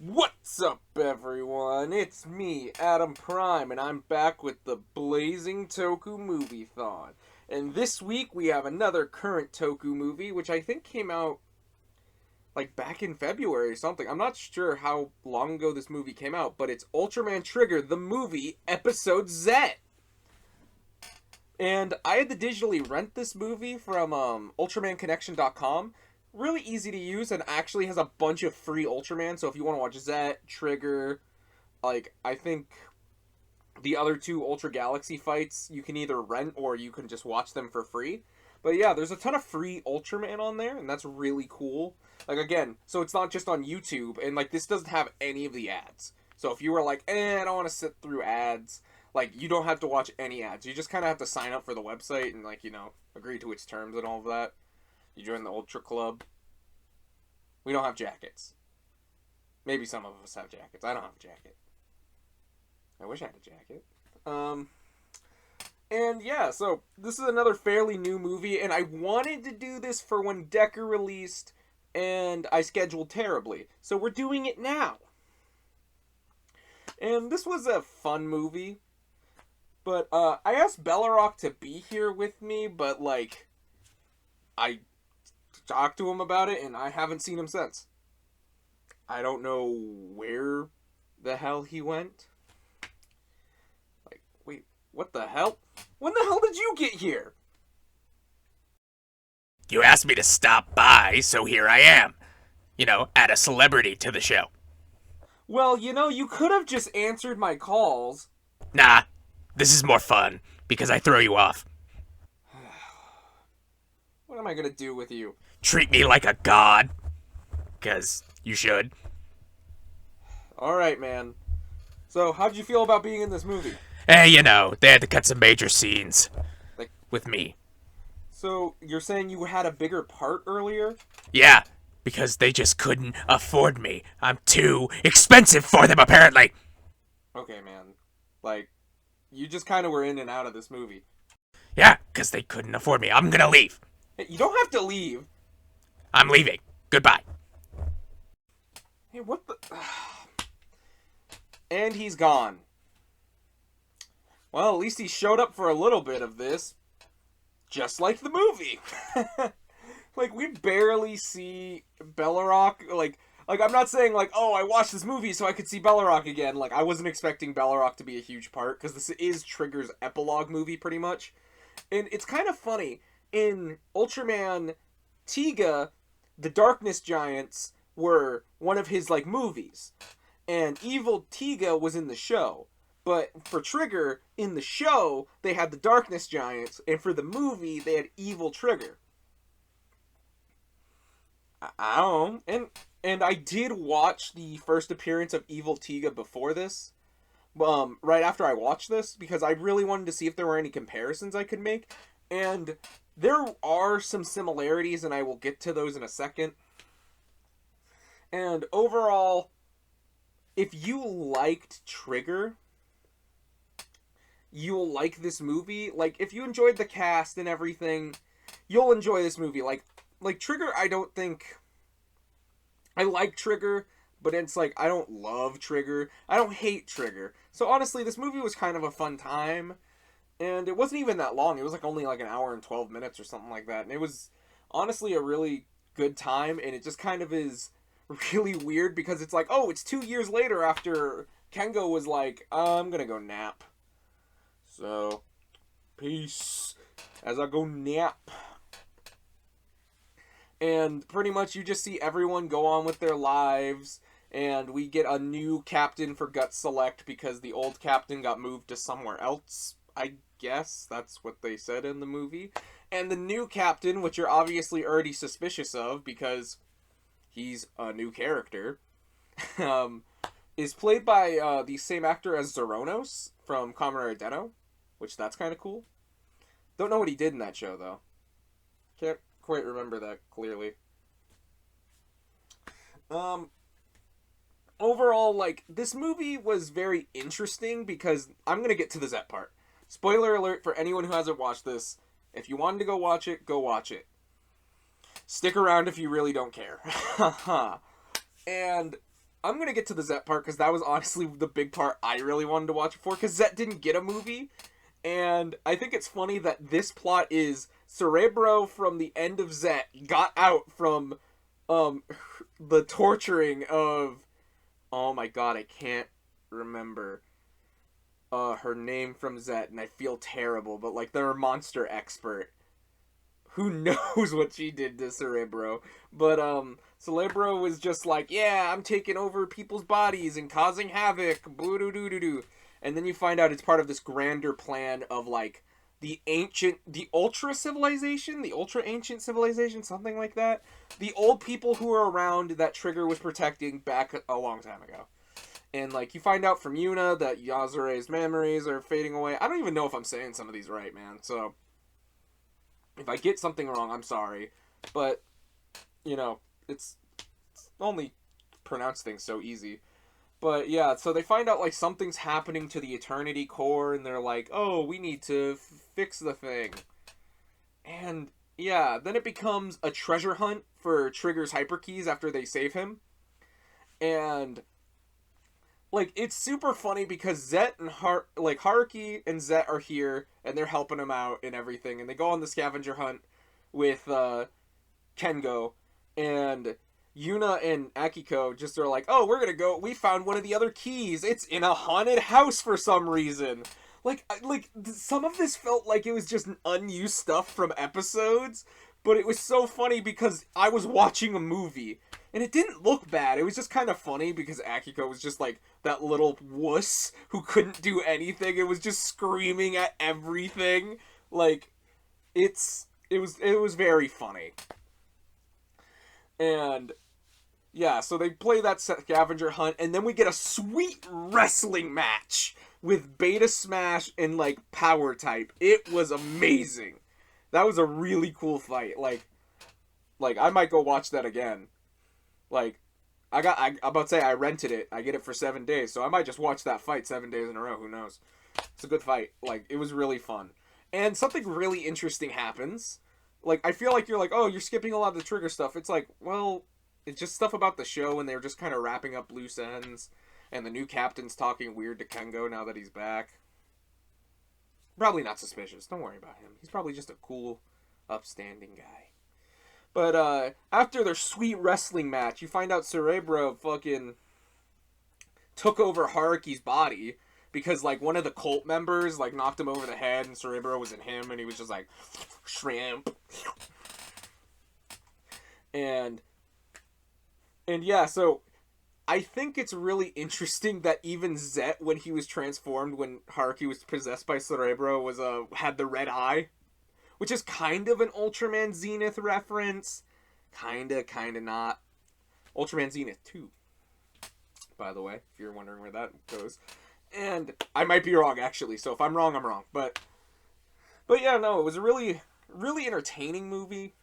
What's up, everyone? It's me, Adam Prime, and I'm back with the blazing Toku Moviethon. And this week we have another current Toku movie, which I think came out like back in February or something. I'm not sure how long ago this movie came out, but it's Ultraman Trigger, the movie, Episode Z. And I had to digitally rent this movie from UltramanConnection.com. Really easy to use and actually has a bunch of free Ultraman. So if you want to watch Zet, Trigger, I think the other two Ultra Galaxy fights, you can either rent or you can just watch them for free. But yeah, there's a ton of free Ultraman on there, and that's really cool. Again, so it's not just on YouTube, and this doesn't have any of the ads. So if you were like, I don't want to sit through ads, you don't have to watch any ads. You just kind of have to sign up for the website and, agree to its terms and all of that. You join the Ultra Club. We don't have jackets. Maybe some of us have jackets. I don't have a jacket. I wish I had a jacket. And yeah, so this is another fairly new movie, and I wanted to do this for when Decker released, and I scheduled terribly. So we're doing it now. And this was a fun movie. But I asked Bellerock to be here with me, but I talked to him about it, and I haven't seen him since. I don't know where the hell he went. Wait, what the hell? When the hell did you get here? You asked me to stop by, so here I am. Add a celebrity to the show. Well, you could have just answered my calls. Nah, this is more fun, because I throw you off. What am I gonna do with you? Treat me like a god. Because you should. Alright, man. So, how'd you feel about being in this movie? They had to cut some major scenes. With me. So, you're saying you had a bigger part earlier? Yeah, because they just couldn't afford me. I'm too expensive for them, apparently. Okay, man. You just kind of were in and out of this movie. Yeah, because they couldn't afford me. I'm gonna leave. Hey, you don't have to leave. I'm leaving. Goodbye. Hey, what the... And he's gone. Well, at least he showed up for a little bit of this. Just like the movie. We barely see Bellerock. I'm not saying, I watched this movie so I could see Bellerock again. I wasn't expecting Bellerock to be a huge part, because this is Trigger's epilogue movie, pretty much. And it's kind of funny. In Ultraman Tiga, the Darkness Giants were one of his, movies. And Evil Tiga was in the show. But for Trigger, in the show, they had the Darkness Giants, and for the movie, they had Evil Trigger. I don't know. And I did watch the first appearance of Evil Tiga before this. Right after I watched this, because I really wanted to see if there were any comparisons I could make. And there are some similarities, and I will get to those in a second. And overall, if you liked Trigger, you'll like this movie. If you enjoyed the cast and everything, you'll enjoy this movie. Trigger, I don't think... I like Trigger, but it's I don't love Trigger. I don't hate Trigger. So honestly, this movie was kind of a fun time. And it wasn't even that long. It was only an hour and 12 minutes or something like that. And it was honestly a really good time. And it just kind of is really weird because it's it's 2 years later after Kengo was I'm gonna go nap. So, peace as I go nap. And pretty much you just see everyone go on with their lives. And we get a new captain for Gut Select because the old captain got moved to somewhere else. I guess that's what they said in the movie. And the new captain, which you're obviously already suspicious of because he's a new character, is played by the same actor as Zoronos from Kamen Rider Deno, which that's kind of cool. Don't know what he did in that show, though. Can't quite remember that clearly. Overall, this movie was very interesting because I'm going to get to the Zet part. Spoiler alert for anyone who hasn't watched this. If you wanted to go watch it, go watch it. Stick around if you really don't care. And I'm gonna get to the Zet part because that was honestly the big part I really wanted to watch it for, because Zet didn't get a movie. And I think it's funny that this plot is Cerebro from the end of Zet got out from um the torturing of, oh my god, I can't remember her name from Zet, and I feel terrible, but like they're a monster expert. Who knows what she did to Cerebro? But Cerebro was just like, yeah, I'm taking over people's bodies and causing havoc, boo doo doo doo doo. And then you find out it's part of this grander plan of like the ultra civilization, the ultra ancient civilization, something like that. The old people who were around that Trigger was protecting back a long time ago. And like you find out from Yuna that Yazure's memories are fading away. I don't even know if I'm saying some of these right, man. So if I get something wrong, I'm sorry. But you know, it's only pronounce things so easy. But yeah, so they find out like something's happening to the Eternity Core, and they're like, "Oh, we need to fix the thing." And yeah, then it becomes a treasure hunt for Trigger's hyperkeys after they save him. And like it's super funny because Zet and Haruki and Zet are here and they're helping him out and everything, and they go on the scavenger hunt with Kengo, and Yuna and Akiko just are like, "Oh, we're gonna go. We found one of the other keys. It's in a haunted house for some reason." Like some of this felt like it was just unused stuff from episodes, but it was so funny because I was watching a movie and it didn't look bad. It was just kind of funny because Akiko was just like that little wuss who couldn't do anything. It was just screaming at everything. Like it was very funny. And yeah, so they play that scavenger hunt, and then we get a sweet wrestling match with Beta Smash and like Power Type. It was amazing. That was a really cool fight. Like I might go watch that again. Like I'm about to say I rented it. I get it for 7 days, so I might just watch that fight 7 days in a row. Who knows? It's a good fight. Like it was really fun, and something really interesting happens. Like I feel like you're like, oh, you're skipping a lot of the Trigger stuff. It's like, well, it's just stuff about the show, and they're just kind of wrapping up loose ends. And the new captain's talking weird to Kengo now that he's back. Probably not suspicious. Don't worry about him. He's probably just a cool, upstanding guy. But after their sweet wrestling match, you find out Cerebro fucking took over Haruki's body because like one of the cult members like knocked him over the head, and Cerebro was in him, and he was just like shrimp. And yeah, so I think it's really interesting that even Zet, when he was transformed, when Haruki was possessed by Cerebro, was had the red eye, which is kind of an Ultraman Zenith reference, kinda not. Ultraman Zenith 2, by the way, if you're wondering where that goes. And I might be wrong actually, so if I'm wrong, I'm wrong. But yeah, no, it was a really entertaining movie.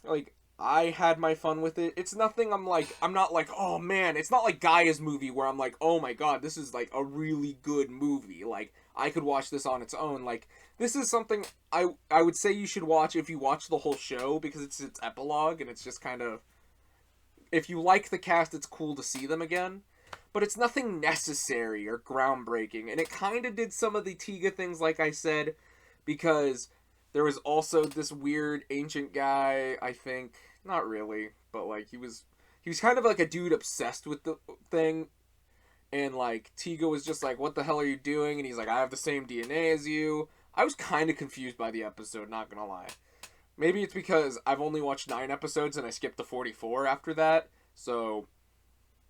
Like I had my fun with it. It's nothing I'm not like, oh man, it's not like Gaia's movie where I'm like, oh my god, this is like a really good movie. Like I could watch this on its own. Like this is something I would say you should watch if you watch the whole show, because it's its epilogue, and it's just kind of, if you like the cast, it's cool to see them again. But it's nothing necessary or groundbreaking, and it kind of did some of the Tiga things, like I said, because there was also this weird ancient guy, I think, not really, but like he was kind of like a dude obsessed with the thing, and like Tiga was just like, what the hell are you doing? And he's like, I have the same DNA as you. I was kind of confused by the episode, not gonna lie. Maybe it's because I've only watched 9 episodes and I skipped to 44 after that, so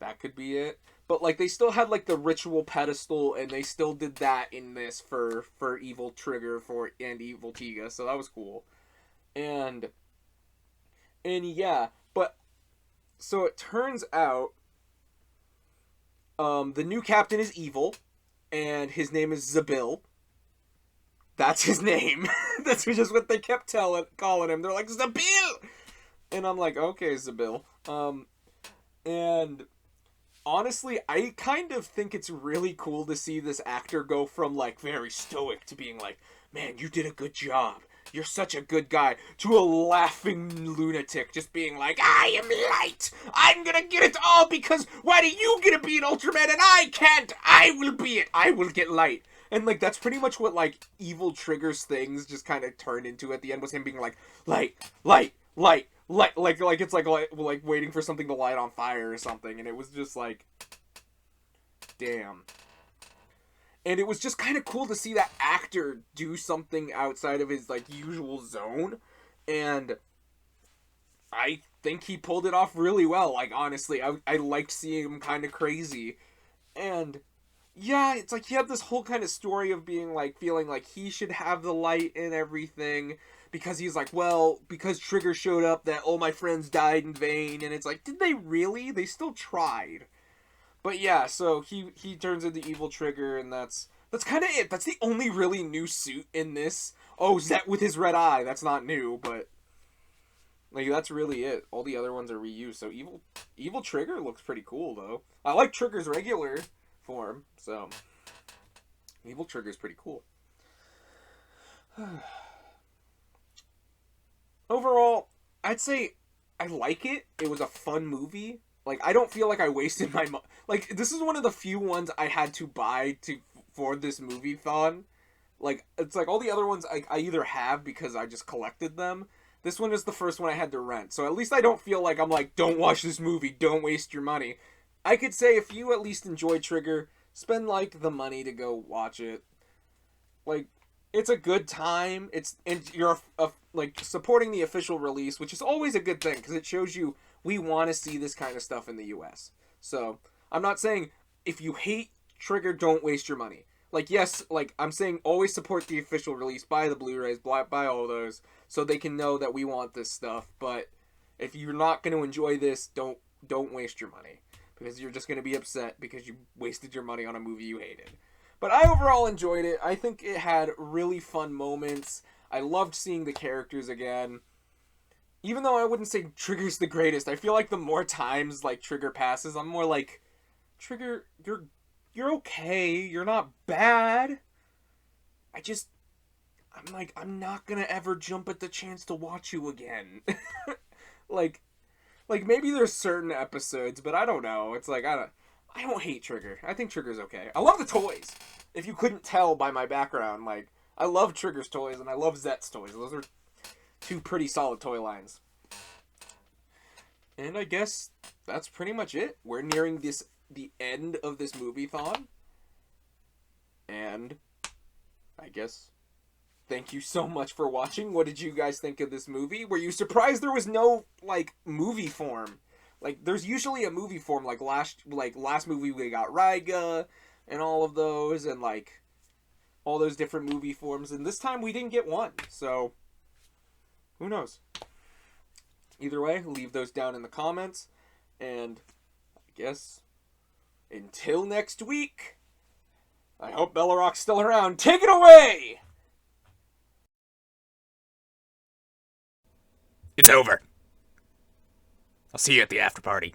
that could be it. But like they still had like the ritual pedestal, and they still did that in this for Evil Trigger and Evil Tiga, so that was cool. And yeah, but so it turns out the new captain is evil, and his name is Zabil. That's his name. That's just what they kept calling him. They're like, Zabil! And I'm like, okay, Zabil. And honestly, I kind of think it's really cool to see this actor go from like very stoic to being like, man, you did a good job. you're such a good guy, to a laughing lunatic just being like, I am light! I'm gonna get it all because why do you get to be an Ultraman and I can't? I will be it! I will get light! And, like, that's pretty much what, like, evil Trigger's things just kind of turned into at the end, was him being like, light, light, light, light, like it's like waiting for something to light on fire or something, and it was just like, damn. And it was just kind of cool to see that actor do something outside of his, like, usual zone. And I think he pulled it off really well. Like, honestly, I liked seeing him kind of crazy. And, yeah, it's like he had this whole kind of story of being, like, feeling like he should have the light and everything. Because he's like, well, because Trigger showed up, that all my friends died in vain. And it's like, did they really? They still tried. But yeah, so he turns into Evil Trigger, and that's kind of it. That's the only really new suit in this. Oh, Zet with his red eye. That's not new, but like that's really it. All the other ones are reused. So Evil Trigger looks pretty cool though. I like Trigger's regular form, so Evil Trigger's pretty cool. Overall, I'd say I like it. It was a fun movie. Like, I don't feel like I wasted my money. Like, this is one of the few ones I had to buy for this Moviethon. Like, it's like all the other ones I either have because I just collected them. This one is the first one I had to rent. So at least I don't feel like I'm like, don't watch this movie, don't waste your money. I could say if you at least enjoy Trigger, spend, like, the money to go watch it. Like, it's a good time. And you're, like, supporting the official release, which is always a good thing because it shows you we want to see this kind of stuff in the US. So, I'm not saying if you hate Trigger, don't waste your money. Like, yes, like, I'm saying always support the official release, buy the Blu-rays, buy all those, so they can know that we want this stuff. But if you're not going to enjoy this, don't waste your money. Because you're just going to be upset because you wasted your money on a movie you hated. But I overall enjoyed it. I think it had really fun moments. I loved seeing the characters again. Even though I wouldn't say Trigger's the greatest, I feel like the more times, like, Trigger passes, I'm more like, Trigger, you're okay. You're not bad. I'm like, I'm not gonna ever jump at the chance to watch you again. like, maybe there's certain episodes, but I don't know. It's like, I don't hate Trigger. I think Trigger's okay. I love the toys. If you couldn't tell by my background, like, I love Trigger's toys and I love Zet's toys. Those are two pretty solid toy lines. And I guess that's pretty much it. We're nearing the end of this Moviethon. And I guess thank you so much for watching. What did you guys think of this movie? Were you surprised there was no, like, movie form? Like, there's usually a movie form, like last movie we got Raiga and all of those, and like all those different movie forms, and this time we didn't get one. So who knows? Either way, leave those down in the comments, and I guess until next week, I hope Bellarock's still around. Take it away! It's over. I'll see you at the after party.